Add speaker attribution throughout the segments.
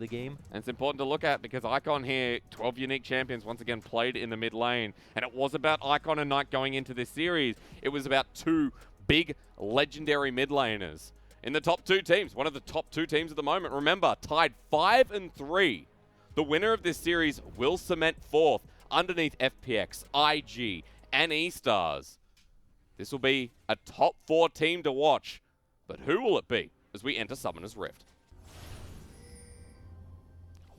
Speaker 1: the game.
Speaker 2: And it's important to look at because Icon here, 12 unique champions once again played in the mid lane. And it was about Icon and Knight going into this series. It was about two big legendary mid laners in the top two teams. One of the top two teams at the moment. Remember, tied 5-3. The winner of this series will cement fourth underneath FPX, IG, and E-Stars. This will be a top 4 team to watch. But who will it be as we enter Summoner's Rift?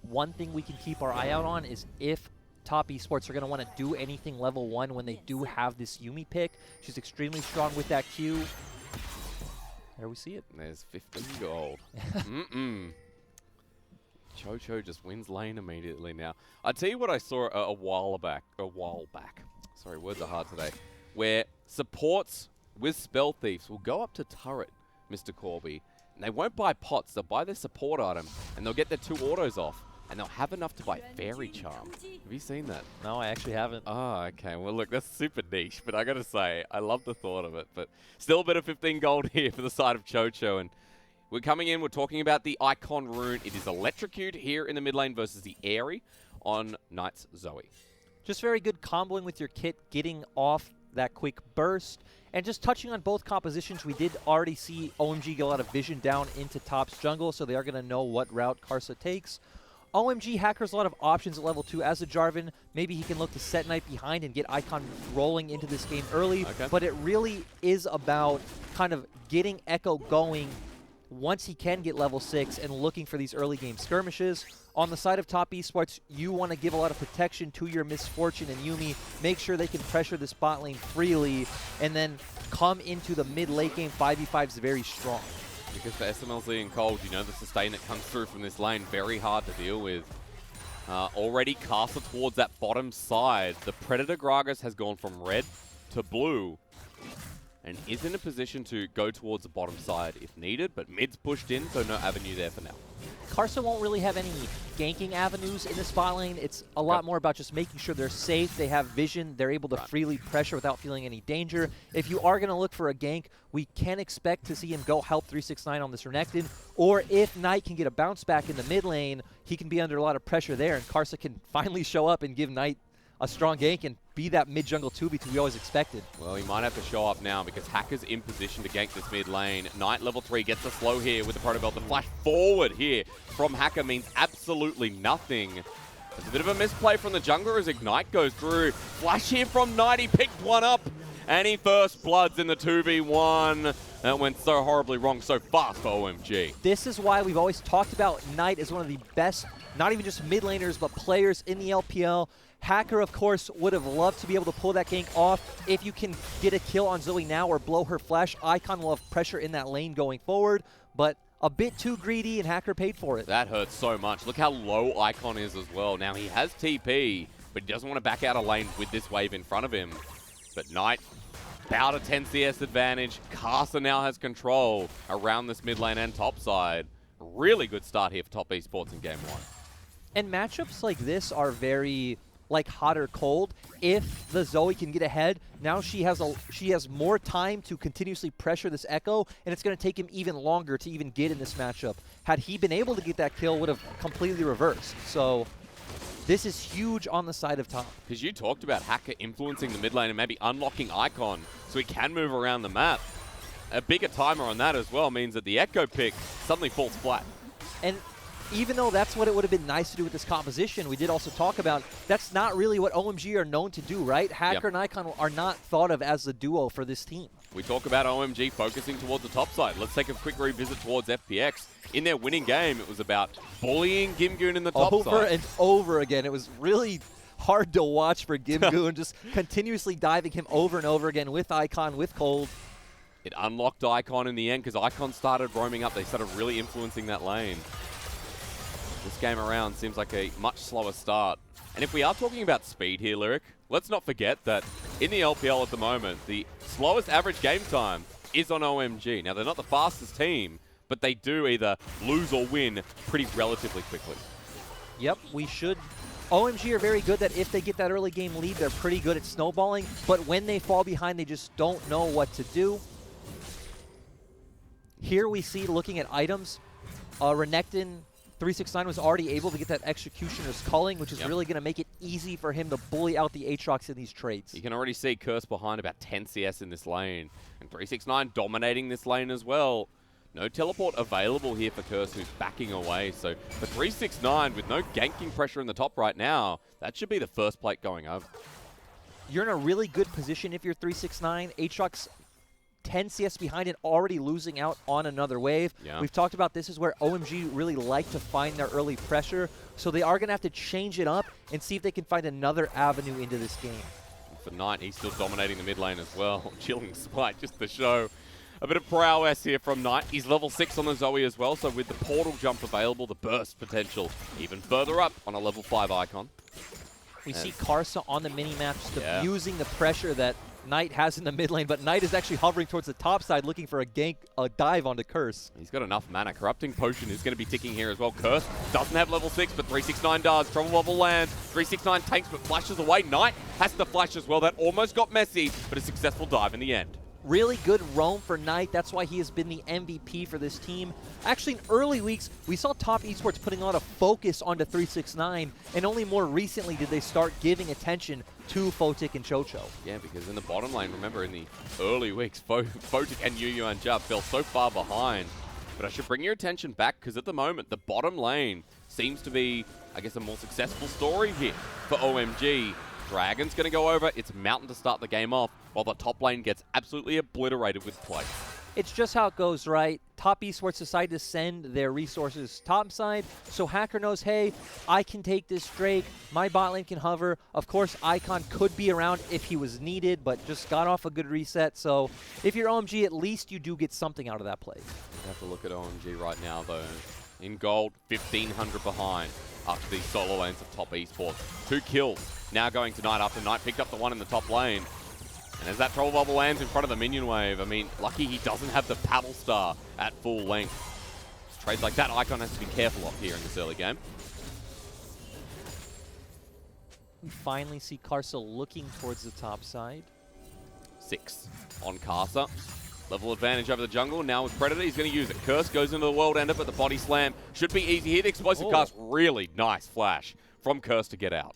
Speaker 1: One thing we can keep our eye out on is if top esports are going to want to do anything level 1 when they do have this Yuumi pick. She's extremely strong with that Q. There we see it.
Speaker 2: There's 15 gold. Chocho just wins lane immediately now. I'll tell you what I saw a while back. Sorry, words are hard today. Where supports with Spell Thieves will go up to turret, Mr. Corby, and they won't buy pots. They'll buy their support item, and they'll get their 2 autos off. And they'll have enough to buy Fairy Charm. Have you seen that?
Speaker 1: No, I actually haven't.
Speaker 2: Oh, okay. Well, look, that's super niche, but I got to say, I love the thought of it. But still a bit of 15 gold here for the side of Chocho. And we're coming in, we're talking about the Icon rune. It is Electrocute here in the mid lane versus the Airy on Knight's Zoe.
Speaker 1: Just very good comboing with your kit, getting off that quick burst. And just touching on both compositions, we did already see OMG get a lot of vision down into top's jungle, so they are going to know what route Karsa takes. OMG Hacker's a lot of options at level 2 as a Jarvan. Maybe he can look to set Knight behind and get Icon rolling into this game early. Okay. But it really is about kind of getting Echo going once he can get level 6 and looking for these early game skirmishes. On the side of top esports, you want to give a lot of protection to your Misfortune and Yuumi. Make sure they can pressure the spot lane freely and then come into the mid-late game 5v5s very strong.
Speaker 2: Because for SMLZ and Cold, you know the sustain that comes through from this lane, very hard to deal with. Already Castle towards that bottom side. The Predator Gragas has gone from red to blue and is in a position to go towards the bottom side if needed, but mid's pushed in, so no avenue there for now.
Speaker 1: Karsa won't really have any ganking avenues in the spot lane. It's a lot more about just making sure they're safe, they have vision, they're able to freely pressure without feeling any danger. If you are going to look for a gank, we can expect to see him go help 369 on this Renekton, or if Knight can get a bounce back in the mid lane, he can be under a lot of pressure there, and Karsa can finally show up and give Knight a strong gank and be that mid-jungle 2v2 we always expected.
Speaker 2: Well, he might have to show up now because Hacker's in position to gank this mid lane. Knight level 3 gets a slow here with the Proto Belt. The flash forward here from Hacker means absolutely nothing. There's a bit of a misplay from the jungler as Ignite goes through. Flash here from Knight, he picked one up and he first bloods in the 2v1. That went so horribly wrong so fast for OMG.
Speaker 1: This is why we've always talked about Knight as one of the best, not even just mid laners, but players in the LPL. Hacker, of course, would have loved to be able to pull that gank off. If you can get a kill on Zoe now or blow her flash, Icon will have pressure in that lane going forward, but a bit too greedy, and Hacker paid for it.
Speaker 2: That hurts so much. Look how low Icon is as well. Now, he has TP, but he doesn't want to back out of lane with this wave in front of him. But Knight, about a 10 CS advantage. Karsa now has control around this mid lane and top side. Really good start here for top esports in Game 1.
Speaker 1: And matchups like this are very like hot or cold. If the Zoe can get ahead, now she has more time to continuously pressure this Echo, and it's going to take him even longer to even get in this matchup. Had he been able to get that kill, would have completely reversed. So this is huge on the side of top. Because
Speaker 2: you talked about Hacker influencing the mid lane and maybe unlocking Icon so he can move around the map. A bigger timer on that as well means that the Echo pick suddenly falls flat.
Speaker 1: And even though that's what it would have been nice to do with this composition, we did also talk about that's not really what OMG are known to do, right? Hacker and Icon are not thought of as the duo for this team.
Speaker 2: We talk about OMG focusing towards the top side. Let's take a quick revisit towards FPX. In their winning game, it was about bullying Gimgoon in the top side.
Speaker 1: Over and over again. It was really hard to watch for Gimgoon, just continuously diving him over and over again with Icon, with Cold.
Speaker 2: It unlocked Icon in the end because Icon started roaming up. They started really influencing that lane. This game around seems like a much slower start. And if we are talking about speed here, Lyric, let's not forget that in the LPL at the moment, the slowest average game time is on OMG. Now, they're not the fastest team, but they do either lose or win pretty relatively quickly.
Speaker 1: Yep, we should. OMG are very good that if they get that early game lead, they're pretty good at snowballing. But when they fall behind, they just don't know what to do. Here we see, looking at items, Renekton 369 was already able to get that Executioner's Culling, which is really going to make it easy for him to bully out the Aatrox in these trades.
Speaker 2: You can already see Curse behind about 10 CS in this lane. And 369 dominating this lane as well. No teleport available here for Curse, who's backing away. So for 369, with no ganking pressure in the top right now, that should be the first plate going over.
Speaker 1: You're in a really good position if you're 369. Aatrox 10 CS behind and already losing out on another wave.
Speaker 2: Yeah.
Speaker 1: We've talked about this is where OMG really like to find their early pressure, so they are going to have to change it up and see if they can find another avenue into this game.
Speaker 2: For Knight, he's still dominating the mid lane as well. Chilling Spite just to show a bit of prowess here from Knight. He's level 6 on the Zoe as well, so with the portal jump available, the burst potential even further up on a level 5 icon.
Speaker 1: We see Karsa on the mini-map just abusing the pressure that Knight has in the mid lane, but Knight is actually hovering towards the top side looking for a gank, a dive onto Curse.
Speaker 2: He's got enough mana. Corrupting Potion is going to be ticking here as well. Curse doesn't have level 6, but 369 does. Trouble Bubble lands. 369 tanks, but flashes away. Knight has to flash as well. That almost got messy, but a successful dive in the end.
Speaker 1: Really good roam for Knight. That's why he has been the MVP for this team. Actually, in early weeks, we saw Top Esports putting a lot of focus onto 369, and only more recently did they start giving attention to Photic and Chocho.
Speaker 2: Yeah, because in the bottom lane, remember, in the early weeks, Photic and Yu and Jab fell so far behind. But I should bring your attention back, because at the moment, the bottom lane seems to be, I guess, a more successful story here for OMG. Dragon's going to go over. It's Mountain to start the game off, while the top lane gets absolutely obliterated with plates.
Speaker 1: It's just how it goes, right? Top Esports decided to send their resources topside, so Hacker knows, hey, I can take this Drake, my bot lane can hover. Of course, Icon could be around if he was needed, but just got off a good reset. So if you're OMG, at least you do get something out of that play.
Speaker 2: We have to look at OMG right now, though. In gold, 1,500 behind after these solo lanes of Top Esports. 2 kills. Now going to Knight after Knight picked up the one in the top lane. And as that Trouble Bubble lands in front of the minion wave, I mean, lucky he doesn't have the Paddle Star at full length. Trades like that, Icon has to be careful of here in this early game.
Speaker 1: We finally see Karsa looking towards the top side.
Speaker 2: 6 on Karsa. Level advantage over the jungle. Now with Predator, he's going to use it. Curse goes into the world ender, but the body slam should be easy here. The explosive cast, really nice flash from Curse to get out.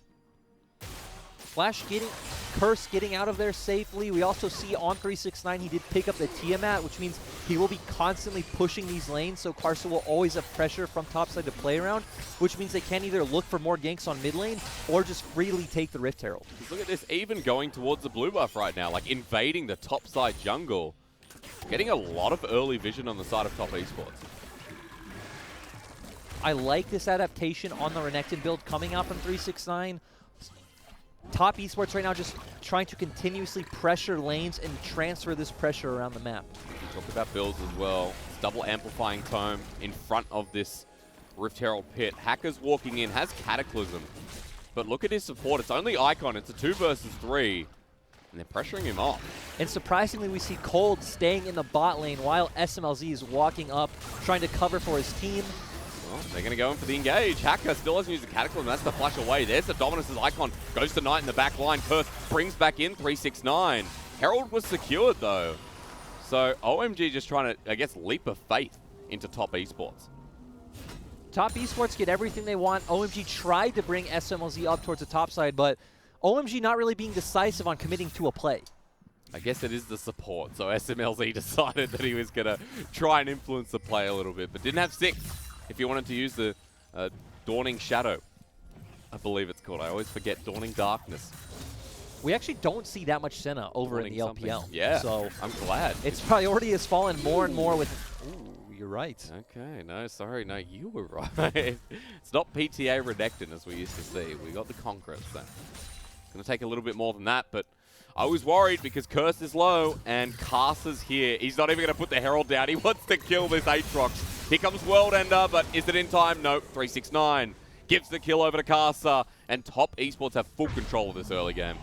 Speaker 1: Curse getting out of there safely. We also see on 369 he did pick up the Tiamat, which means he will be constantly pushing these lanes, so Karsa will always have pressure from topside to play around, which means they can either look for more ganks on mid lane or just freely take the Rift Herald.
Speaker 2: Look at this, even going towards the blue buff right now, like invading the topside jungle. Getting a lot of early vision on the side of Top Esports.
Speaker 1: I like this adaptation on the Renekton build coming out from 369. Top Esports right now just trying to continuously pressure lanes and transfer this pressure around the map.
Speaker 2: We talked about builds as well. It's double amplifying tome in front of this Rift Herald pit. Hacker's walking in, has Cataclysm. But look at his support. It's only Icon. It's a 2 versus 3. And they're pressuring him off.
Speaker 1: And surprisingly, we see Cold staying in the bot lane while SMLZ is walking up, trying to cover for his team.
Speaker 2: Well, they're going to go in for the engage. Hacker still hasn't used the Cataclysm. That's the flash away. There's the Dominus as Icon goes to Knight in the back line. Curse brings back in 369. Herald was secured, though. So OMG just trying to, I guess, leap of faith into Top Esports.
Speaker 1: Top Esports get everything they want. OMG tried to bring SMLZ up towards the top side, but OMG not really being decisive on committing to a play.
Speaker 2: I guess it is the support. So SMLZ decided that he was going to try and influence the play a little bit, but didn't have 6 if you wanted to use the Dawning Shadow, I believe it's called. I always forget Dawning Darkness.
Speaker 1: We actually don't see that much Senna over in the LPL.
Speaker 2: Yeah,
Speaker 1: so
Speaker 2: I'm glad.
Speaker 1: Its priority has fallen more and more with... Ooh, you're right.
Speaker 2: Okay, no, sorry. No, you were right. It's not PTA Renekton as we used to see. We got the Conqueror, so... It's going to take a little bit more than that, but I was worried because Curse is low and Karsa's here. He's not even going to put the Herald down. He wants to kill this Aatrox. Here comes World Ender, but is it in time? Nope. 369 gives the kill over to Karsa, and Top Esports have full control of this early game.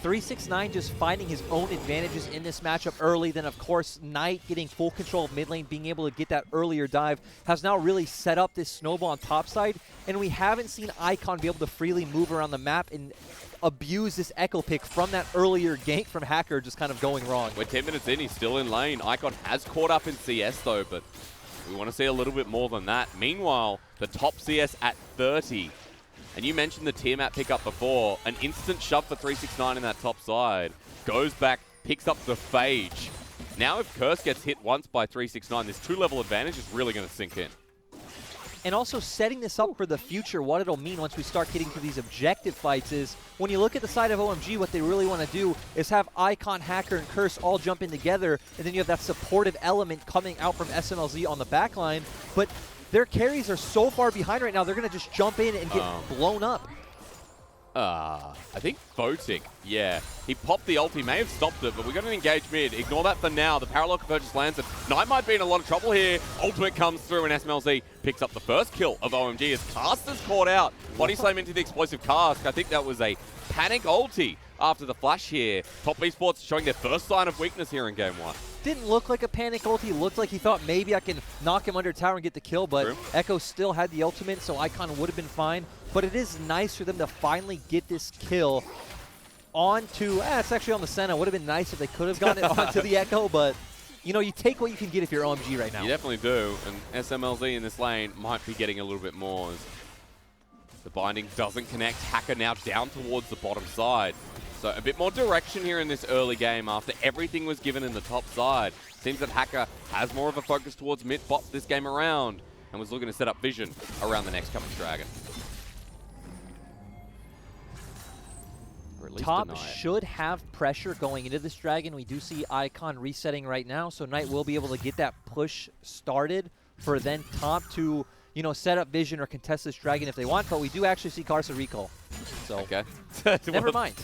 Speaker 1: 369 just finding his own advantages in this matchup early. Then, of course, Knight getting full control of mid lane, being able to get that earlier dive, has now really set up this snowball on top side. And we haven't seen Icon be able to freely move around the map and abuse this echo pick from that earlier gank from Hacker just kind of going wrong.
Speaker 2: We're 10 minutes in, he's still in lane. Icon has caught up in CS though, but We want to see a little bit more than that. Meanwhile, the top CS at 30. And you mentioned the tier map pickup before. An instant shove for 369 in that top side. Goes back, picks up the Phage. Now if Curse gets hit once by 369, this 2-level advantage is really going to sink in.
Speaker 1: And also setting this up for the future, what it'll mean once we start getting to these objective fights is, when you look at the side of OMG, what they really want to do is have Icon, Hacker, and Curse all jump in together, and then you have that supportive element coming out from SMLZ on the backline. But their carries are so far behind right now, they're going to just jump in and get blown up.
Speaker 2: I think Photic, yeah. He popped the ult, he may have stopped it, but we got an engage mid. Ignore that for now. The parallel convergence lands, and Knight might be in a lot of trouble here. Ultimate comes through, and SMLZ picks up the first kill of OMG as Caster's caught out. Body slam into the explosive cask. I think that was a panic ulti after the flash here. Top Esports showing their first sign of weakness here in Game 1.
Speaker 1: Didn't look like a panic ult. He looked like he thought maybe I can knock him under tower and get the kill, but
Speaker 2: True.
Speaker 1: Echo still had the ultimate, so Icon would have been fine. But it is nice for them to finally get this kill onto, it's actually on the Senna. Would have been nice if they could have gotten it onto the Echo, but you know, you take what you can get if you're OMG right now.
Speaker 2: You definitely do, and SMLZ in this lane might be getting a little bit more as the binding doesn't connect. Hacker now down towards the bottom side. So a bit more direction here in this early game after everything was given in the top side. Seems that Hacker has more of a focus towards mid-bot this game around and was looking to set up vision around the next coming Dragon.
Speaker 1: Top should have pressure going into this Dragon. We do see Icon resetting right now, so Knight will be able to get that push started for then Top to, you know, set up vision or contest this Dragon if they want, but we do actually see Karsa recall. So,
Speaker 2: okay.
Speaker 1: Never mind.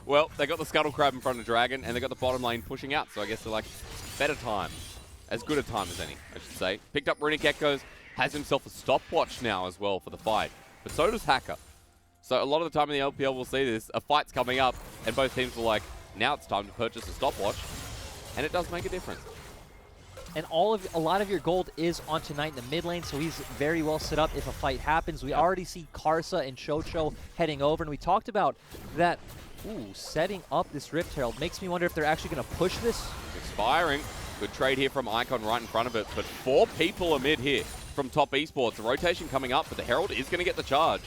Speaker 2: Well, they got the Scuttle Crab in front of Dragon, and they got the bottom lane pushing out, so I guess they're like, better time. As good a time as any, I should say. Picked up Runic Echoes, has himself a stopwatch now as well for the fight. But so does Hacker. So a lot of the time in the LPL we'll see this, a fight's coming up, and both teams are like, now it's time to purchase a stopwatch, and it does make a difference.
Speaker 1: And a lot of your gold is on Knight in the mid lane, so he's very well set up if a fight happens. We already see Karsa and Chocho heading over, and we talked about that. Ooh, setting up this Rift Herald makes me wonder if they're actually going to push this.
Speaker 2: Expiring. Good trade here from Icon right in front of it, but 4 people are mid here from Top Esports. The rotation coming up, but the Herald is going to get the charge.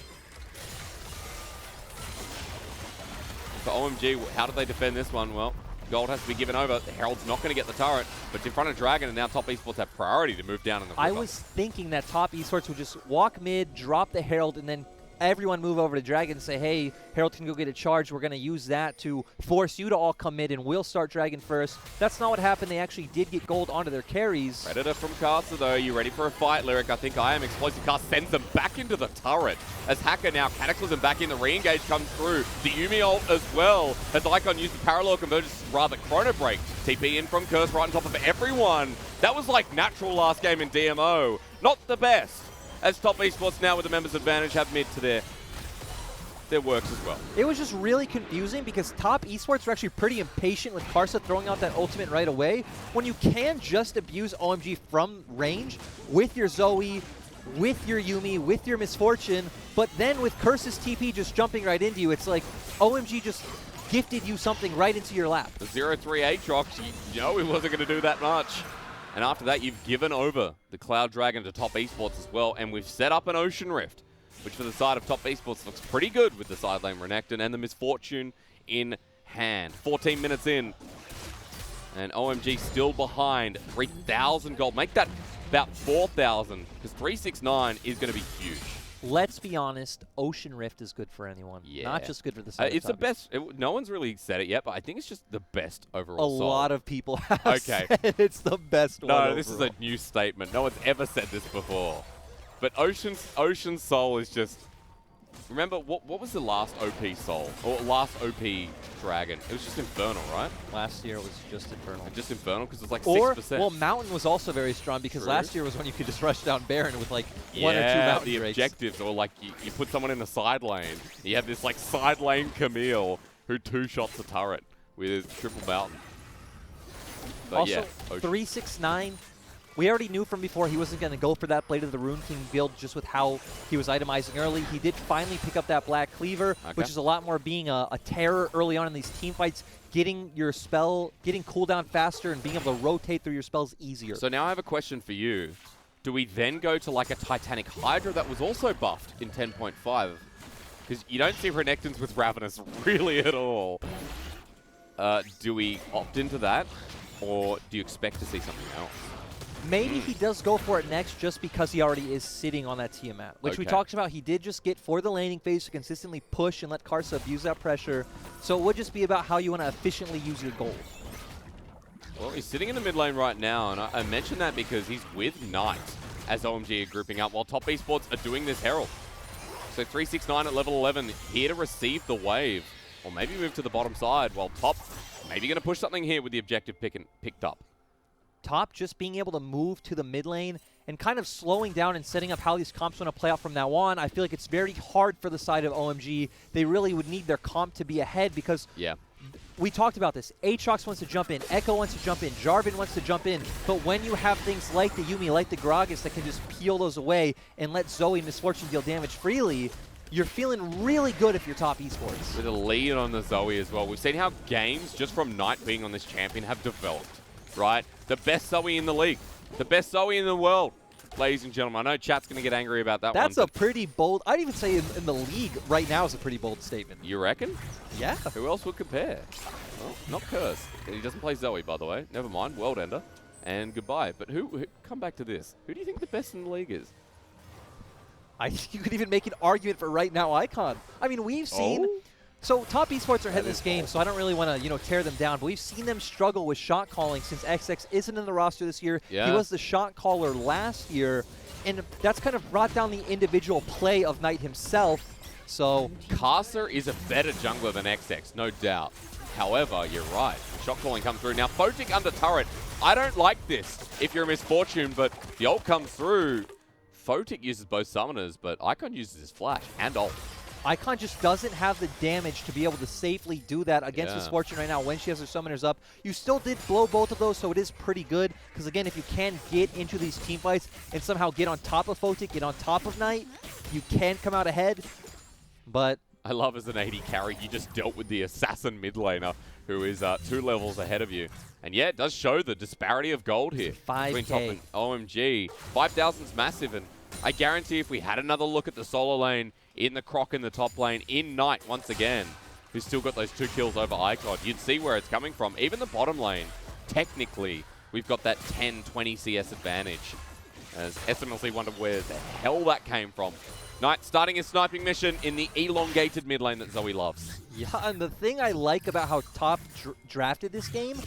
Speaker 2: For OMG, how do they defend this one? Well, gold has to be given over. The Herald's not going to get the turret, but it's in front of Dragon, and now Top Esports have priority to move down in the river.
Speaker 1: I was thinking that Top Esports would just walk mid, drop the Herald, and then everyone move over to Dragon and say, hey, Herald can go get a charge. We're going to use that to force you to all come mid, and we'll start Dragon first. That's not what happened. They actually did get gold onto their carries.
Speaker 2: Predator from Caster, though. You ready for a fight, Lyric? I think I am. Explosive Cast sends them back into the turret. As Hacker now cataclysm back in. The re-engage comes through. The Yumi ult as well. As Icon used the parallel convergence, rather chrono break. TP in from Curse right on top of everyone. That was like natural last game in DMO. Not the best. As Top Esports now with the members advantage have mid to their works as well.
Speaker 1: It was just really confusing because Top Esports were actually pretty impatient with Karsa throwing out that ultimate right away. When you can just abuse OMG from range with your Zoe, with your Yumi, with your Misfortune, but then with Curse's TP just jumping right into you, it's like OMG just gifted you something right into your lap.
Speaker 2: The 0-3 Aatrox, you know he wasn't going to do that much. And after that, you've given over the Cloud Dragon to Top Esports as well, and we've set up an Ocean Rift, which for the side of Top Esports looks pretty good with the side lane Renekton and the Misfortune in hand. 14 minutes in, and OMG still behind. 3,000 gold. Make that about 4,000, because 369 is going to be huge.
Speaker 1: Let's be honest, Ocean Rift is good for anyone.
Speaker 2: Yeah.
Speaker 1: Not just good for the side.
Speaker 2: It's the best. No one's really said it yet, but I think it's just the best overall.
Speaker 1: A lot of people have said it's the best one overall.
Speaker 2: This is a new statement. No one's ever said this before. But Ocean Soul is just... Remember, what was the last OP Soul? Or last OP Dragon? It was just Infernal, right?
Speaker 1: Last year it was just Infernal.
Speaker 2: Just Infernal, because it was like
Speaker 1: or,
Speaker 2: 6%.
Speaker 1: Well, Mountain was also very strong, because
Speaker 2: True.
Speaker 1: last year was when you could just rush down Baron with like 1 or 2 Mountain
Speaker 2: the
Speaker 1: breaks.
Speaker 2: objectives, or like you put someone in the side lane. You have this like side lane Camille who 2-shots a turret with triple Mountain. But
Speaker 1: also,
Speaker 2: yeah,
Speaker 1: 369, we already knew from before he wasn't going to go for that Blade of the Rune King build just with how he was itemizing early. He did finally pick up that Black Cleaver, which is a lot more being a terror early on in these team fights, getting your spell, getting cooldown faster, and being able to rotate through your spells easier.
Speaker 2: So now I have a question for you. Do we then go to like a Titanic Hydra that was also buffed in 10.5? Because you don't see Renekton's with Ravenous really at all. Do we opt into that, or do you expect to see something else?
Speaker 1: Maybe he does go for it next just because he already is sitting on that Tiamat, which we talked about. He did just get for the laning phase to consistently push and let Karsa abuse that pressure. So it would just be about how you want to efficiently use your gold.
Speaker 2: Well, he's sitting in the mid lane right now, and I mentioned that because he's with Knight as OMG are grouping up, while top esports are doing this Herald. So 369 at level 11, here to receive the wave, or maybe move to the bottom side, while top maybe going to push something here with the objective picked up.
Speaker 1: Top just being able to move to the mid lane and kind of slowing down and setting up how these comps want to play out from now on. I feel like it's very hard for the side of OMG. They really would need their comp to be ahead because we talked about this. Aatrox wants to jump in, Echo wants to jump in, Jarvan wants to jump in, but when you have things like the Yuumi, like the Gragas that can just peel those away and let Zoe Misfortune deal damage freely, you're feeling really good if you're top esports.
Speaker 2: With a lead on the Zoe as well. We've seen how games, just from Knight being on this champion, have developed, right? The best Zoe in the league. The best Zoe in the world, ladies and gentlemen. I know chat's going to get angry about that one.
Speaker 1: That's a pretty bold, I'd even say in the league right now is a pretty bold statement.
Speaker 2: You reckon?
Speaker 1: Yeah.
Speaker 2: Who else would compare? Well, not Curse. He doesn't play Zoe, by the way. Never mind. World Ender. And goodbye. But who come back to this. Who do you think the best in the league is?
Speaker 1: I think you could even make an argument for right now Icon. I mean, we've seen... So top esports are ahead in this game, so I don't really want to, tear them down. But we've seen them struggle with shot calling since XX isn't in the roster this year.
Speaker 2: Yeah.
Speaker 1: He was the shot caller last year, and that's kind of brought down the individual play of Knight himself. So
Speaker 2: Karsa is a better jungler than XX, no doubt. However, you're right. The shot calling comes through. Now, Photic under turret. I don't like this if you're a Misfortune, but the ult comes through. Photic uses both summoners, but Icon uses his flash and ult.
Speaker 1: Icon just doesn't have the damage to be able to safely do that against Misfortune right now when she has her summoners up. You still did blow both of those, so it is pretty good. Because again, if you can get into these team fights and somehow get on top of Photic, get on top of Knight, you can come out ahead. But
Speaker 2: I love as an AD carry, you just dealt with the assassin mid laner who is 2 levels ahead of you. And yeah, it does show the disparity of gold here.
Speaker 1: 5K.
Speaker 2: Between top and OMG. 5,000's massive, and I guarantee if we had another look at the solo lane, in the Croc in the top lane, in Knight once again, who's still got those 2 kills over Icon, you'd see where it's coming from. Even the bottom lane, technically, we've got that 10-20 CS advantage. As SMLC wonder where the hell that came from. Knight starting his sniping mission in the elongated mid lane that Zoe loves.
Speaker 1: yeah, and the thing I like about how Top drafted this game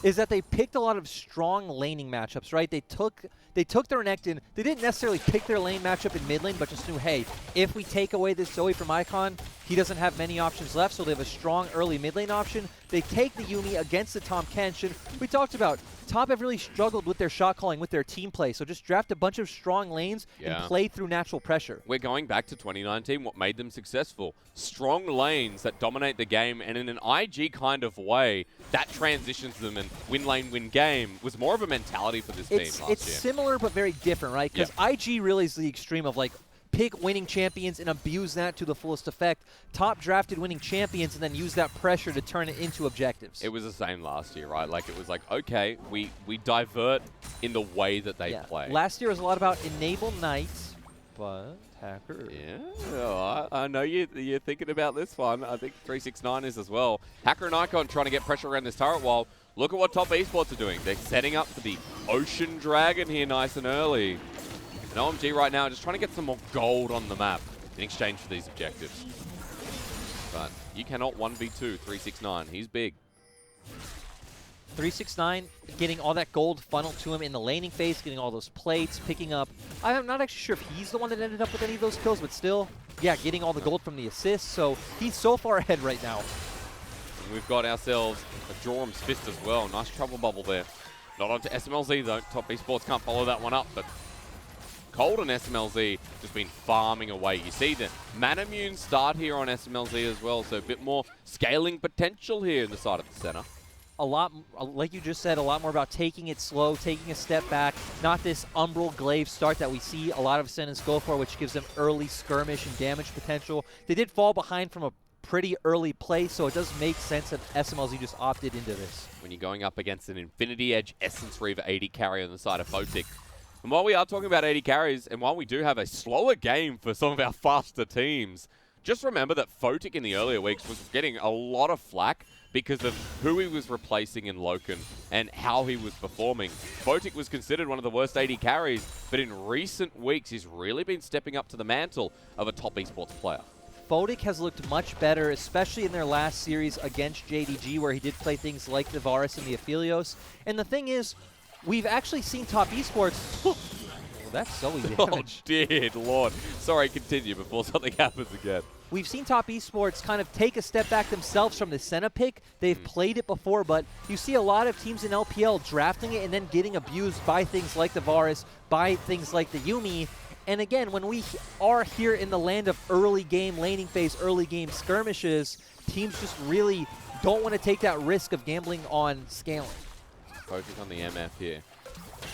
Speaker 1: is that they picked a lot of strong laning matchups, right? They took their Renekton. They didn't necessarily pick their lane matchup in mid lane, but just knew, hey, if we take away this Zoe from Icon, he doesn't have many options left, so they have a strong early mid lane option. They take the Yuumi against the Tahm Kench, and we talked about Top have really struggled with their shot calling, with their team play, so just draft a bunch of strong lanes and play through natural pressure.
Speaker 2: We're going back to 2019, what made them successful. Strong lanes that dominate the game, and in an IG kind of way, that transitions them, and win lane, win game was more of a mentality for this team last year.
Speaker 1: It's similar but very different, right? Because IG really is the extreme of like, pick winning champions and abuse that to the fullest effect. Top drafted winning champions and then use that pressure to turn it into objectives.
Speaker 2: It was the same last year, right? Like, it was like, okay, we divert in the way that they play.
Speaker 1: Last year was a lot about enable Knights, but Hacker.
Speaker 2: Yeah, I know you're thinking about this one. I think 369 is as well. Hacker and Icon trying to get pressure around this turret wall. Look at what top esports are doing. They're setting up for the Ocean Dragon here nice and early. And OMG right now just trying to get some more gold on the map in exchange for these objectives. But you cannot 1v2 369. He's big.
Speaker 1: 369 getting all that gold funneled to him in the laning phase, getting all those plates, picking up. I'm not actually sure if he's the one that ended up with any of those kills, but still, yeah, getting all the gold from the assists. So he's so far ahead right now.
Speaker 2: And we've got ourselves a Jorum's Fist as well. Nice trouble bubble there. Not onto SMLZ though. Top esports can't follow that one up, but Cold and SMLZ just been farming away. You see the Manamune start here on SMLZ as well, so a bit more scaling potential here in the side of the center.
Speaker 1: A lot, like you just said, a lot more about taking it slow, taking a step back, not this Umbral Glaive start that we see a lot of Ascendants go for, which gives them early skirmish and damage potential. They did fall behind from a pretty early play, so it does make sense that SMLZ just opted into this.
Speaker 2: When you're going up against an Infinity Edge Essence Reaver AD carry on the side of Photic, And while we are talking about 80 carries, and while we do have a slower game for some of our faster teams, just remember that Photic in the earlier weeks was getting a lot of flack because of who he was replacing in Loken and how he was performing. Photic was considered one of the worst 80 carries, but in recent weeks, he's really been stepping up to the mantle of a top esports player.
Speaker 1: Photic has looked much better, especially in their last series against JDG, where he did play things like the Varus and the Aphelios. And the thing is, we've actually seen top esports. Well, that's so easy damage.
Speaker 2: Oh, dear Lord. Sorry, continue before something happens again.
Speaker 1: We've seen top esports kind of take a step back themselves from the Senna pick. They've played it before, but you see a lot of teams in LPL drafting it and then getting abused by things like the Varus, by things like the Yuumi. And again, when we are here in the land of early game laning phase, early game skirmishes, teams just really don't want to take that risk of gambling on scaling.
Speaker 2: Focus on the MF here.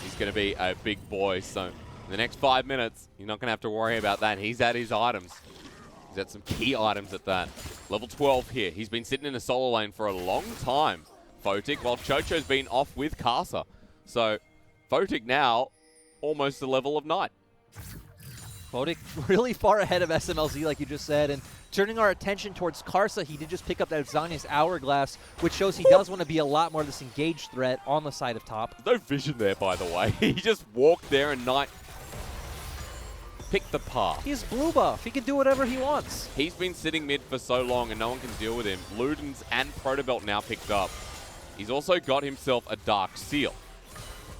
Speaker 2: He's going to be a big boy, so in the next 5 minutes, you're not going to have to worry about that. He's at his items. He's at some key items at that. Level 12 here. He's been sitting in a solo lane for a long time, Photic, while Chocho's been off with Karsa. So Photic now almost the level of Knight.
Speaker 1: Photic really far ahead of SMLZ, like you just said, and turning our attention towards Karsa, he did just pick up that Zhonya's Hourglass, which shows he does want to be a lot more of this engaged threat on the side of top.
Speaker 2: No vision there, by the way. He just walked there and Knight picked the path.
Speaker 1: He's blue buff. He can do whatever he wants.
Speaker 2: He's been sitting mid for so long and no one can deal with him. Ludens and Protobelt now picked up. He's also got himself a Dark Seal.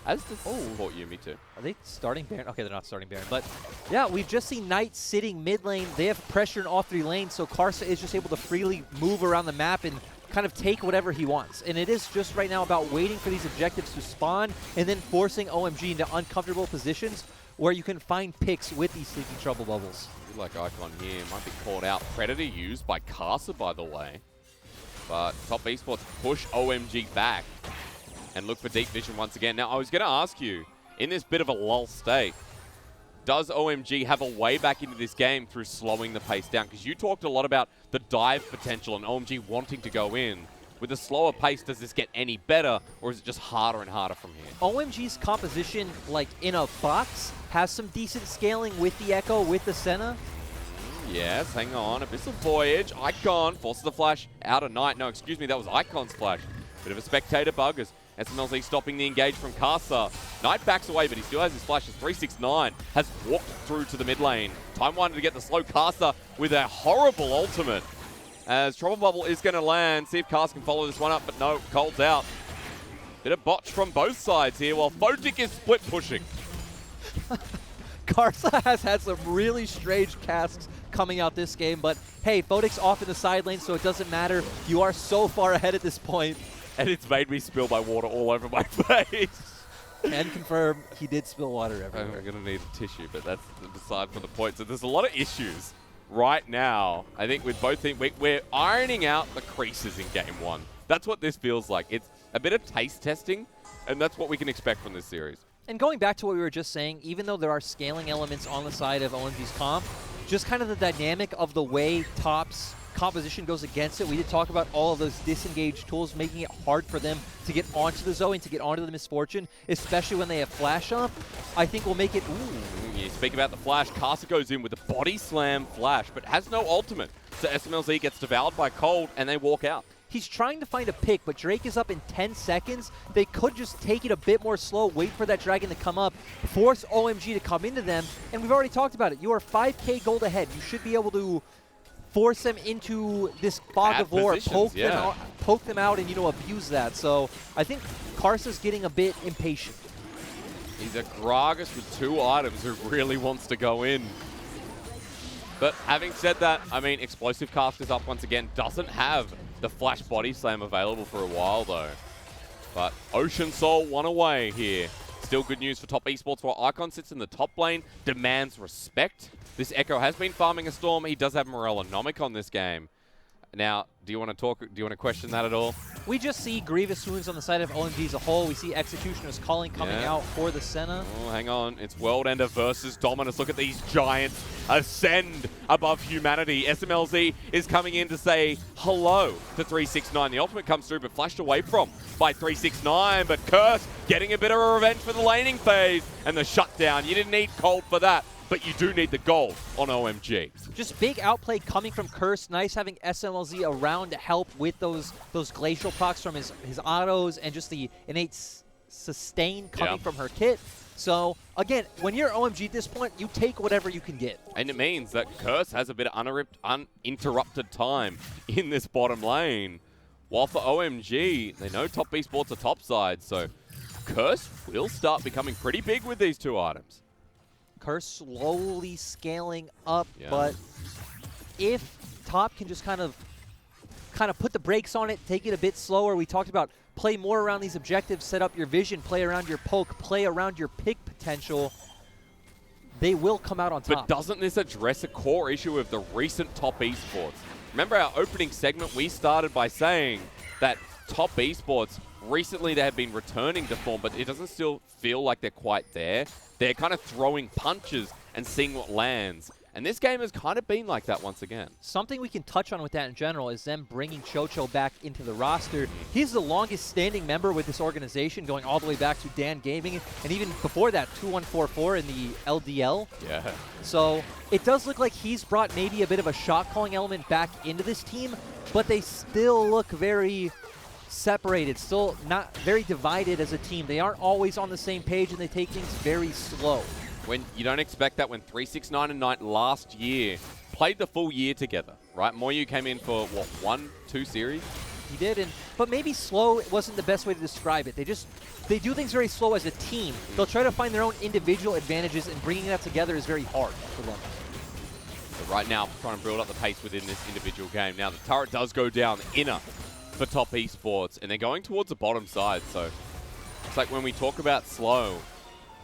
Speaker 2: As does support Yuumi too.
Speaker 1: Are they starting Baron? Okay, they're not starting Baron. But yeah, we've just seen Knight sitting mid lane. They have pressure in all three lanes, so Karsa is just able to freely move around the map and kind of take whatever he wants. And it is just right now about waiting for these objectives to spawn and then forcing OMG into uncomfortable positions where you can find picks with these sleepy trouble bubbles.
Speaker 2: Like Icon here might be called out. Predator used by Karsa, by the way. But top esports push OMG back and look for deep vision once again. Now, I was going to ask you, in this bit of a lull state, does OMG have a way back into this game through slowing the pace down? Because you talked a lot about the dive potential and OMG wanting to go in. With a slower pace, does this get any better, or is it just harder and harder from here?
Speaker 1: OMG's composition, like in a box, has some decent scaling with the Echo, with the Senna.
Speaker 2: Yes, hang on. Abyssal Voyage. Icon forces the flash out of Knight. No, excuse me, that was Icon's flash. Bit of a spectator buggers. SMLZ stopping the engage from Karsa. Knight backs away, but he still has his flashes. 369 has walked through to the mid lane. Time wanted to get the slow Karsa with a horrible ultimate. As Trouble Bubble is going to land. See if Karsa can follow this one up, but no, Cold's out. Bit of botch from both sides here, while Photic is split pushing.
Speaker 1: Karsa has had some really strange casks coming out this game, but hey, Photic's off in the side lane, so it doesn't matter. You are so far ahead at this point.
Speaker 2: And it's made me spill my water all over my face.
Speaker 1: Can confirm he did spill water everywhere.
Speaker 2: I'm going to need a tissue, but that's aside from the point. So there's a lot of issues right now. I think with both teams, we're ironing out the creases in Game 1. That's what this feels like. It's a bit of taste testing, and that's what we can expect from this series.
Speaker 1: And going back to what we were just saying, even though there are scaling elements on the side of OMG's comp, just kind of the dynamic of the way Top's composition goes against it. We did talk about all of those disengage tools, making it hard for them to get onto the Zoe and to get onto the Misfortune, especially when they have flash up. I think will make it, ooh.
Speaker 2: You speak about the flash, Karsa goes in with a body slam flash, but has no ultimate. So SMLZ gets devoured by Cold, and they walk out.
Speaker 1: He's trying to find a pick, but Drake is up in 10 seconds. They could just take it a bit more slow, wait for that dragon to come up, force OMG to come into them, and we've already talked about it. You are 5k gold ahead. You should be able to force them into this fog of war, poke them out, and, you know, abuse that. So I think Karsa's getting a bit impatient.
Speaker 2: He's a Gragas with 2 items who really wants to go in. But having said that, I mean, Explosive Cast is up once again. Doesn't have the Flash Body Slam available for a while, though. But Ocean Soul one away here. Still good news for top esports, while Icon sits in the top lane, demands respect. This Echo has been farming a Storm. He does have Morellonomic on this game. Now, do you want to talk? Do you want to question that at all?
Speaker 1: We just see grievous wounds on the side of OMG as a whole. We see Executioner's Calling coming out for the Senna.
Speaker 2: Oh, hang on. It's World Ender versus Dominus. Look at these giants ascend above humanity. SMLZ is coming in to say hello to 369. The ultimate comes through, but flashed away from by 369. But Curse getting a bit of a revenge for the laning phase and the shutdown. You didn't need Cold for that, but you do need the gold on OMG.
Speaker 1: Just big outplay coming from Curse. Nice having SMLZ around to help with those glacial procs from his autos and just the innate sustain coming from her kit. So, again, when you're OMG at this point, you take whatever you can get.
Speaker 2: And it means that Curse has a bit of uninterrupted time in this bottom lane. While for OMG, they know top Esports are top side, so Curse will start becoming pretty big with these two items.
Speaker 1: Curse slowly scaling up, but if top can just kind of put the brakes on it, take it a bit slower. We talked about play more around these objectives, set up your vision, play around your poke, play around your pick potential. They will come out on top.
Speaker 2: But doesn't this address a core issue of the recent top esports? Remember our opening segment, we started by saying that top esports, recently they have been returning to form, but it doesn't still feel like they're quite there. They're kind of throwing punches and seeing what lands. And this game has kind of been like that once again.
Speaker 1: Something we can touch on with that in general is them bringing Chocho back into the roster. He's the longest standing member with this organization, going all the way back to Dan Gaming, and even before that, 2144 in the LDL.
Speaker 2: Yeah.
Speaker 1: So it does look like he's brought maybe a bit of a shot calling element back into this team, but they still look very separated, still not very divided as a team. They aren't always on the same page, and they take things very slow.
Speaker 2: When you don't expect that when 369 and Knight last year played the full year together, right? Moyu came in for, what, 1-2 series?
Speaker 1: He did, but maybe slow wasn't the best way to describe it. They do things very slow as a team. They'll try to find their own individual advantages, and bringing that together is very hard for them.
Speaker 2: So right now, trying to build up the pace within this individual game. Now, the turret does go down inner for top esports, and they're going towards the bottom side. So it's like when we talk about slow,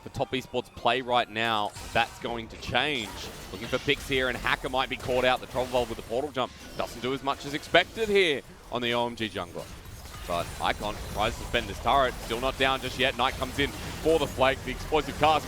Speaker 2: for top esports play right now, that's going to change. Looking for picks here, and Hacker might be caught out. The Troll Valve with the portal jump doesn't do as much as expected here on the OMG jungler. But Icon tries to spend this turret, still not down just yet. Knight comes in for the flank. The explosive cast,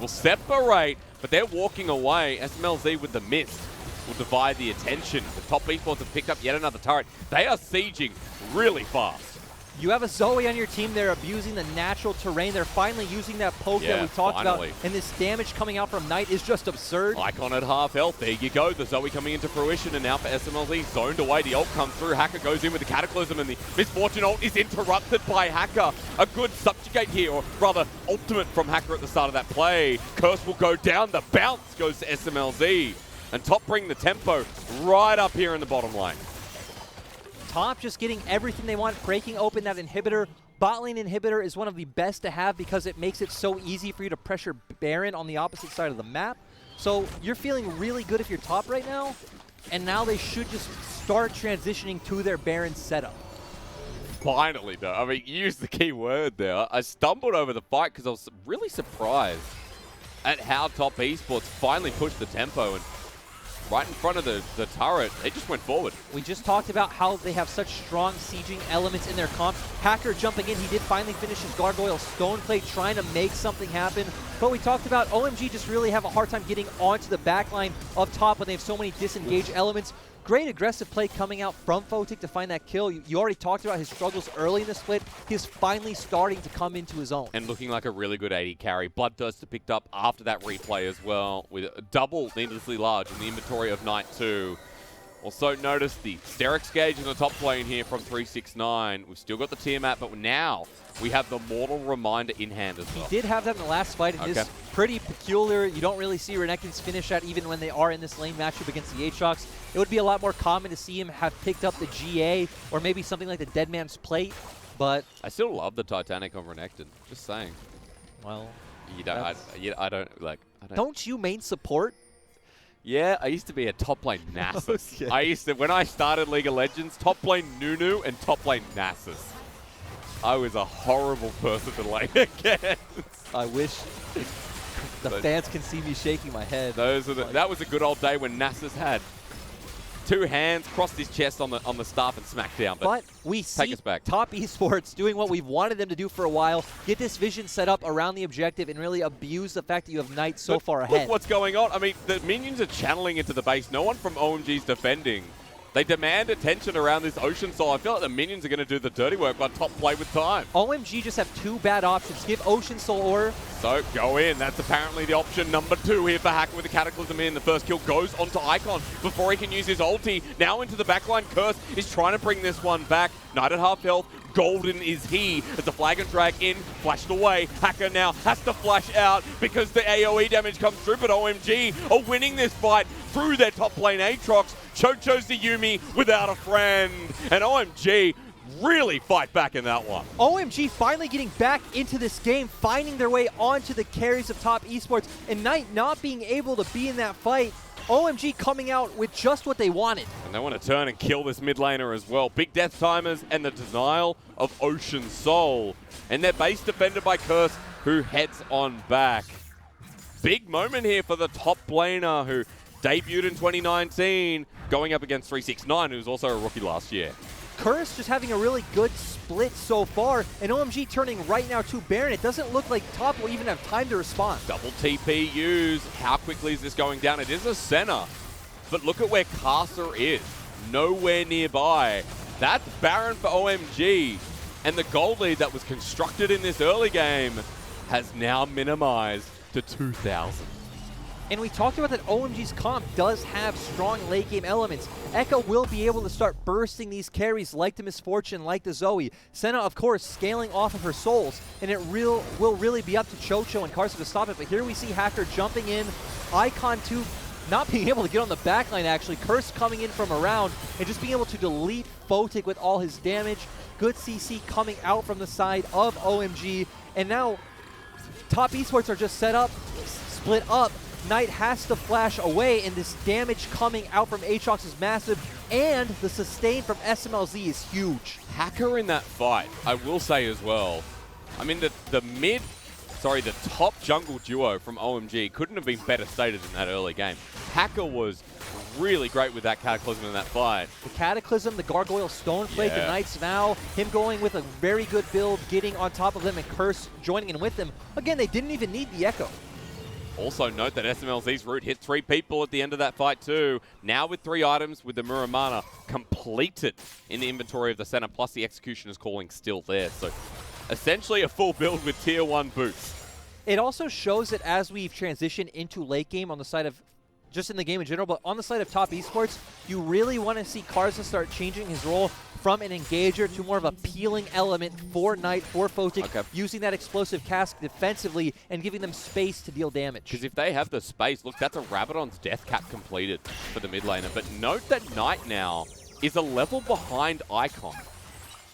Speaker 2: will separate, but they're walking away. SMLZ with the mist will divide the attention. The top esports have picked up yet another turret. They are sieging really fast.
Speaker 1: You have a Zoe on your team. They're abusing the natural terrain. They're finally using that poke that we talked about. And this damage coming out from Knight is just absurd.
Speaker 2: Icon at half health. There you go. The Zoe coming into fruition. And now for SMLZ, zoned away. The ult comes through. Hacker goes in with the Cataclysm. And the Misfortune ult is interrupted by Hacker. A good subjugate here, or rather ultimate from Hacker at the start of that play. Curse will go down. The bounce goes to SMLZ. And top bring the tempo right up here in the bottom lane.
Speaker 1: Top just getting everything they want, breaking open that inhibitor. Bot lane inhibitor is one of the best to have because it makes it so easy for you to pressure Baron on the opposite side of the map. So you're feeling really good if you're top right now, and now they should just start transitioning to their Baron setup.
Speaker 2: Finally, though. I mean, you used the key word there. I stumbled over the fight because I was really surprised at how top esports finally pushed the tempo, and right in front of the turret, they just went forward.
Speaker 1: We just talked about how they have such strong sieging elements in their comp. Hacker jumping in, he did finally finish his Gargoyle Stoneplate, trying to make something happen. But we talked about OMG just really have a hard time getting onto the backline of top when they have so many disengaged elements. Great aggressive play coming out from Photic to find that kill. You already talked about his struggles early in the split. He's finally starting to come into his own. And
Speaker 2: looking like a really good AD carry. Bloodthirster picked up after that replay as well, with a double needlessly large in the inventory of Knight 2. Also notice the Sterix gauge in the top lane here from 369. We've still got the Tiamat, but now we have the Mortal Reminder in hand as well.
Speaker 1: He did have that in the last fight, and it's pretty peculiar. You don't really see Renekton's finish that even when they are in this lane matchup against the Aatrox. It would be a lot more common to see him have picked up the GA or maybe something like the Dead Man's Plate, but...
Speaker 2: I still love the Titanic on Renekton, just saying.
Speaker 1: Well...
Speaker 2: I don't.
Speaker 1: Don't you main support?
Speaker 2: Yeah, I used to be a top lane Nasus. Okay. When I started League of Legends, top lane Nunu and top lane Nasus. I was a horrible person to lane against.
Speaker 1: I wish the fans can see me shaking my head.
Speaker 2: That was a good old day when Nasus had two hands, crossed his chest on the staff and smacked down.
Speaker 1: But we see
Speaker 2: us back.
Speaker 1: Top Esports doing what we've wanted them to do for a while, get this vision set up around the objective and really abuse the fact that you have Knight so far ahead.
Speaker 2: Look what's going on. I mean, the minions are channeling into the base. No one from OMG's defending. They demand attention around this Ocean Soul. I feel like the minions are going to do the dirty work, but top play with time.
Speaker 1: OMG just have two bad options. Give Ocean Soul or...
Speaker 2: So, go in. That's apparently the option number 2 here for Hacker with the Cataclysm in. The first kill goes onto Icon before he can use his ulti. Now into the backline. Curse is trying to bring this one back. Knight at half health. Golden is he as the flag and drag in, flashed away. Hacker now has to flash out because the AoE damage comes through, but OMG are winning this fight through their top lane Aatrox. Chocho's the Yuumi without a friend, and OMG really fight back in that one.
Speaker 1: OMG finally getting back into this game, finding their way onto the carries of Top Esports, and Knight not being able to be in that fight. OMG coming out with just what they wanted.
Speaker 2: And they want to turn and kill this mid laner as well. Big death timers and the denial of Ocean Soul. And their base defended by Curse, who heads on back. Big moment here for the top laner who debuted in 2019, going up against 369, who was also a rookie last year.
Speaker 1: Curse just having a really good split so far, and OMG turning right now to Baron. It doesn't look like Top will even have time to respond.
Speaker 2: Double TP used. How quickly is this going down? It is a center, but look at where Carcer is. Nowhere nearby. That's Baron for OMG, and the gold lead that was constructed in this early game has now minimized to 2,000.
Speaker 1: And we talked about that OMG's comp does have strong late game elements. Echo will be able to start bursting these carries like the Misfortune, like the Zoe. Senna, of course, scaling off of her souls, and it will really be up to Chocho and Carson to stop it. But here we see Hacker jumping in, Icon 2 not being able to get on the backline actually, Curse coming in from around, and just being able to delete Photic with all his damage. Good CC coming out from the side of OMG, and now Top Esports are just set up, split up. Knight has to flash away, and this damage coming out from Aatrox is massive, and the sustain from SMLZ is huge.
Speaker 2: Hacker in that fight, I will say as well. I mean, the top jungle duo from OMG couldn't have been better stated in that early game. Hacker was really great with that Cataclysm in that fight.
Speaker 1: The Cataclysm, the Gargoyle Stoneflake, the Knight's Vow, him going with a very good build, getting on top of them, and Curse joining in with them. Again, they didn't even need the Echo.
Speaker 2: Also note that SMLZ's route hit 3 people at the end of that fight too. Now with 3 items with the Muramana completed in the inventory of the center, plus the Executioner's Calling still there. So essentially a full build with tier 1 boots.
Speaker 1: It also shows that as we've transitioned into late game on the side of, just in the game in general, but on the side of Top Esports, you really want to see Karza start changing his role from an engager to more of a peeling element for Knight, for Photic, using that explosive cask defensively and giving them space to deal damage.
Speaker 2: Because if they have the space, look, that's a Rabadon's death cap completed for the mid laner. But note that Knight now is a level behind Icon.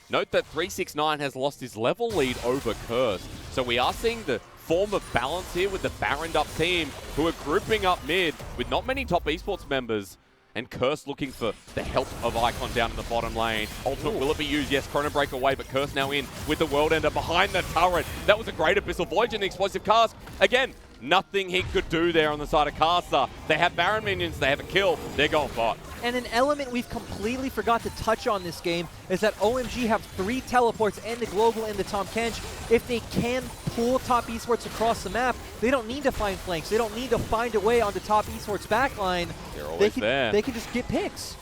Speaker 2: Note that 369 has lost his level lead over Curse. So we are seeing the form of balance here with the Baroned up team who are grouping up mid with not many Top Esports members. And Curse looking for the help of Icon down in the bottom lane. Ultimate, will it be used? Yes, Chrono Break away, but Curse now in with the World Ender behind the turret. That was a great Abyssal Voyage and the Explosive Cask. Again, nothing he could do there on the side of Carcer. They have Baron minions, they have a kill, they're going bot.
Speaker 1: And an element we've completely forgot to touch on this game is that OMG have 3 teleports and the global and the Tahm Kench. If they can pull Top Esports across the map, they don't need to find flanks. They don't need to find a way onto Top Esports backline.
Speaker 2: They're always there.
Speaker 1: They can just get picks.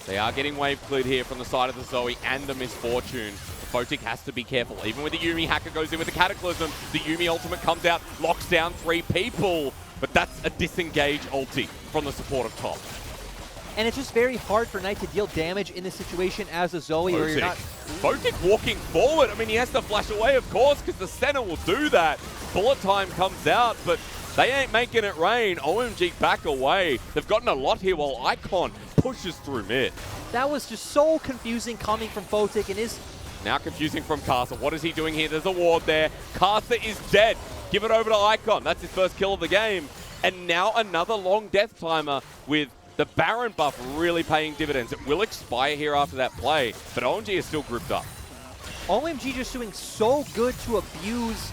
Speaker 2: They are getting wave cleared here from the side of the Zoe and the Misfortune. Photic has to be careful. Even with the Yuumi, Hacker goes in with the Cataclysm. The Yuumi ultimate comes out, locks down 3 people. But that's a disengage ulti from the support of top.
Speaker 1: And it's just very hard for Knight to deal damage in this situation as a Zoe, where you're not...
Speaker 2: Photic walking forward. I mean, he has to flash away, of course, because the center will do that. Bullet time comes out, but they ain't making it rain. OMG back away. They've gotten a lot here while Icon pushes through mid.
Speaker 1: That was just so confusing coming from Photic, and is...
Speaker 2: Now confusing from Carcer. What is he doing here? There's a ward there. Carcer is dead. Give it over to Icon. That's his first kill of the game. And now another long death timer with the Baron buff really paying dividends. It will expire here after that play, but OMG is still grouped up.
Speaker 1: OMG just doing so good to abuse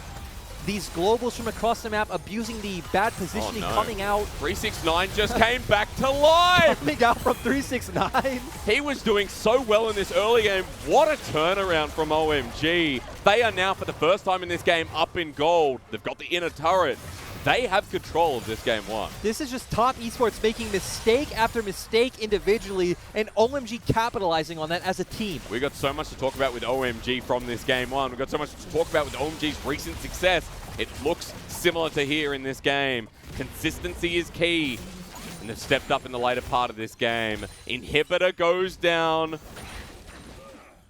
Speaker 1: these globals from across the map, abusing the bad positioning, coming out.
Speaker 2: 369 just came back to life!
Speaker 1: Coming out from 369.
Speaker 2: He was doing so well in this early game. What a turnaround from OMG. They are now, for the first time in this game, up in gold. They've got the inner turret. They have control of this Game 1.
Speaker 1: This is just top esports making mistake after mistake individually, and OMG capitalizing on that as a team.
Speaker 2: We got so much to talk about with OMG from this Game 1. We've got so much to talk about with OMG's recent success. It looks similar to here in this game. Consistency is key, and they've stepped up in the later part of this game. Inhibitor goes down,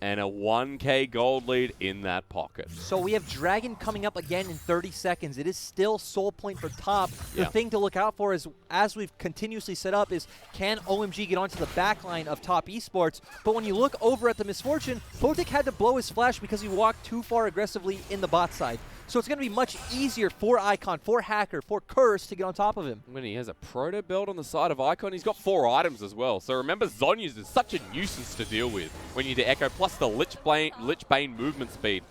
Speaker 2: and a 1K gold lead in that pocket.
Speaker 1: So we have Dragon coming up again in 30 seconds. It is still soul point for top. The thing to look out for is, as we've continuously set up, is can OMG get onto the back line of top esports? But when you look over at the Misfortune, Photic had to blow his flash because he walked too far aggressively in the bot side. So it's going to be much easier for Icon, for Hacker, for Curse to get on top of him.
Speaker 2: When he has a proto build on the side of Icon, he's got 4 items as well. So remember, Zhonya's is such a nuisance to deal with when you do Echo, plus the Lich Bane movement speed.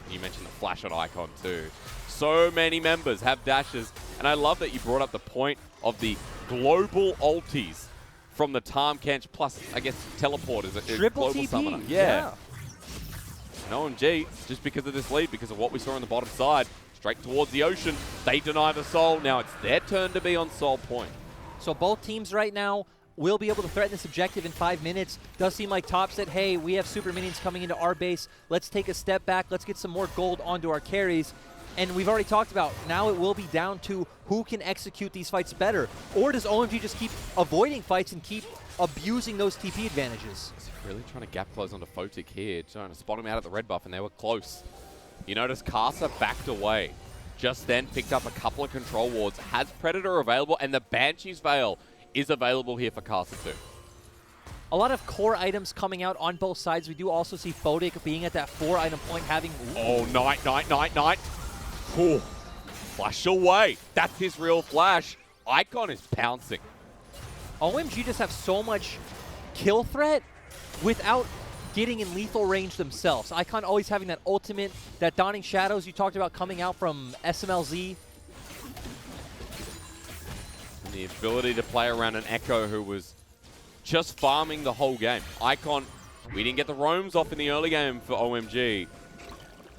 Speaker 2: You mentioned the flash on Icon too. So many members have dashes, and I love that you brought up the point of the global ultis from the Tarmkench, plus, I guess, teleport is a
Speaker 1: Triple
Speaker 2: global
Speaker 1: TP.
Speaker 2: summoner. Yeah. And OMG, just because of this lead, because of what we saw on the bottom side, straight towards the ocean, they deny the soul. Now it's their turn to be on soul point.
Speaker 1: So both teams right now will be able to threaten this objective in 5 minutes. Does seem like top said, hey, we have super minions coming into our base. Let's take a step back. Let's get some more gold onto our carries. And we've already talked about, now it will be down to who can execute these fights better. Or does OMG just keep avoiding fights and keep abusing those TP advantages?
Speaker 2: Really trying to gap close onto Photic here, trying to spot him out at the red buff, and they were close. You notice Casa backed away. Just then picked up a couple of control wards, has Predator available, and the Banshee's Veil is available here for Casa too.
Speaker 1: A lot of core items coming out on both sides. We do also see Photic being at that 4-item point, having...
Speaker 2: Oh, Knight. Ooh. Flash away. That's his real flash. Icon is pouncing.
Speaker 1: OMG just have so much kill threat without getting in lethal range themselves. Icon always having that ultimate, that Dawning Shadows you talked about coming out from SMLZ.
Speaker 2: And the ability to play around an Echo who was just farming the whole game. Icon, we didn't get the roams off in the early game for OMG.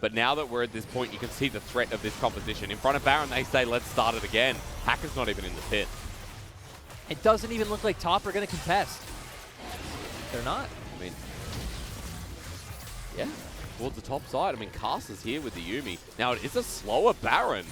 Speaker 2: But now that we're at this point, you can see the threat of this composition. In front of Baron, they say, let's start it again. Hacker's not even in the pit.
Speaker 1: It doesn't even look like top are going to contest. They're not.
Speaker 2: I mean, yeah, towards the top side. I mean, Casa's here with the Yuumi. Now, it is a slower Baron,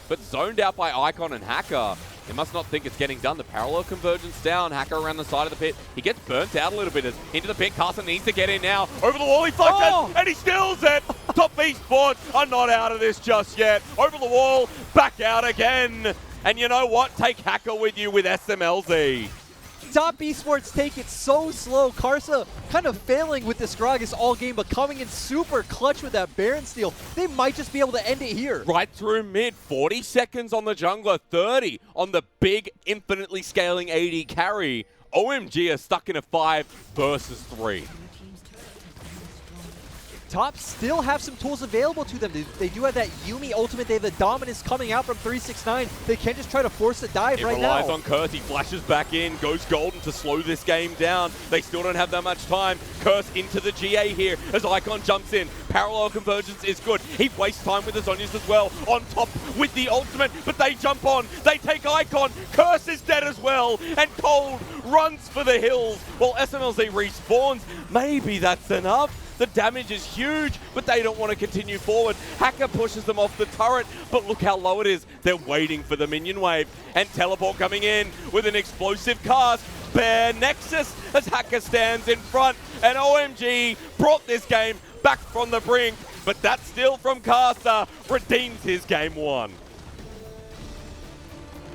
Speaker 2: but zoned out by Icon and Hacker. They must not think it's getting done. The parallel convergence down. Hacker around the side of the pit. He gets burnt out a little bit. Into the pit. Casa needs to get in now. Over the wall, he flushes, and he steals it. Top Esports are not out of this just yet. Over the wall, back out again. And you know what? Take Hacker with you with SMLZ.
Speaker 1: Top Esports take it so slow. Karsa kind of failing with this Gragas all game, but coming in super clutch with that Baron steal. They might just be able to end it here.
Speaker 2: Right through mid, 40 seconds on the jungler, 30 on the big, infinitely scaling AD carry. OMG are stuck in a 5 versus 3.
Speaker 1: Top still have some tools available to them. They do have that Yuumi ultimate. They have the dominance coming out from 369. They can't just try to force a dive right now.
Speaker 2: It relies on Curse. He flashes back in, goes golden to slow this game down. They still don't have that much time. Curse into the GA here as Icon jumps in. Parallel convergence is good. He wastes time with the Zhonyas as well. On top with the ultimate, but they jump on. They take Icon. Curse is dead as well. And Cold runs for the hills while SMLZ respawns. Maybe that's enough. The damage is huge, but they don't want to continue forward. Hacker pushes them off the turret, but look how low it is. They're waiting for the minion wave. And Teleport coming in with an explosive cast. Bear Nexus as Hacker stands in front. And OMG brought this game back from the brink. But that steal from Caster redeems his Game 1.